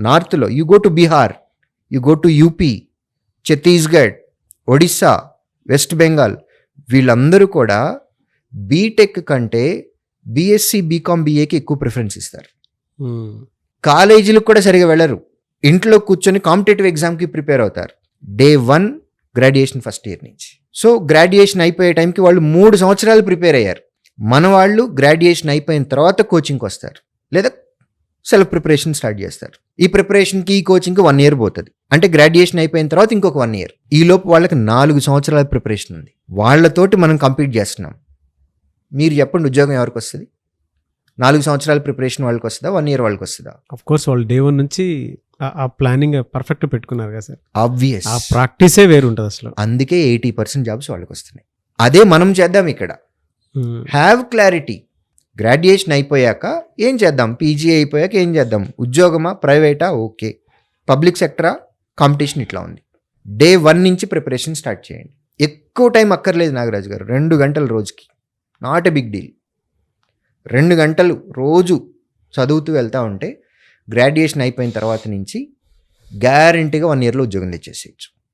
నార్త్లో you go to Bihar, you go to UP, Chhattisgarh, Odisha, west Bengal, వీళ్ళందరూ కూడా బీటెక్ కంటే బీఎస్సీ బీకామ్ బీఏకి ఎక్కువ ప్రిఫరెన్స్ ఇస్తారు. కాలేజీలకు కూడా సరిగా వెళ్ళరు, ఇంట్లో కూర్చొని కాంపిటేటివ్ ఎగ్జామ్కి ప్రిపేర్ అవుతారు డే 1 గ్రాడ్యుయేషన్ ఫస్ట్ ఇయర్ నుంచి. సో గ్రాడ్యుయేషన్ అయిపోయే టైంకి వాళ్ళు 3 సంవత్సరాలు ప్రిపేర్ అయ్యారు. మన వాళ్ళు గ్రాడ్యుయేషన్ అయిపోయిన తర్వాత కోచింగ్కి వస్తారు, లేదా సెల్ఫ్ ప్రిపరేషన్ స్టార్ట్ చేస్తారు. ఈ ప్రిపరేషన్కి ఈ కోచింగ్కి 1 year పోతుంది. అంటే గ్రాడ్యుయేషన్ అయిపోయిన తర్వాత ఇంకొక 1 year. ఈ లోపు వాళ్ళకి 4 సంవత్సరాల ప్రిపరేషన్ ఉంది. వాళ్ళతోటి మనం కంపీట్ చేస్తున్నాం. మీరు చెప్పండి, ఉద్యోగం ఎవరికి వస్తుంది? 4 సంవత్సరాల ప్రిపరేషన్ వాళ్ళకి వస్తుందా, 1 year వాళ్ళకి వస్తుందా? ఆఫ్ కోర్స్ వాళ్ళు డే 1 నుంచి ఆ ప్లానింగ్ పర్ఫెక్ట్ పెట్టుకున్నారు కదా సార్. ఆబ్వియస్, ఆ ప్రాక్టీసే వేరు ఉంటుంది అసలు. అందుకే 80% జాబ్స్ వాళ్ళకి వస్తున్నాయి. అదే మనం చేద్దాం ఇక్కడ. Have clarity. గ్రాడ్యుయేషన్ అయిపోయాక ఏం చేద్దాం, పీజీ అయిపోయాక ఏం చేద్దాం, ఉద్యోగమా, ప్రైవేటా, ఓకే, పబ్లిక్ సెక్టరా, కాంపిటీషన్ ఇట్లా ఉంది. డే 1 నుంచి ప్రిపరేషన్ స్టార్ట్ చేయండి. ఎక్కువ టైం అక్కర్లేదు నాగరాజు గారు, 2 గంటలు రోజుకి, నాట్ ఎ బిగ్ డీల్. 2 గంటలు రోజు చదువుతూ వెళ్తూ ఉంటే గ్రాడ్యుయేషన్ అయిపోయిన తర్వాత నుంచి గ్యారంటీగా 1 yearలో ఉద్యోగం తెచ్చేసేయచ్చు.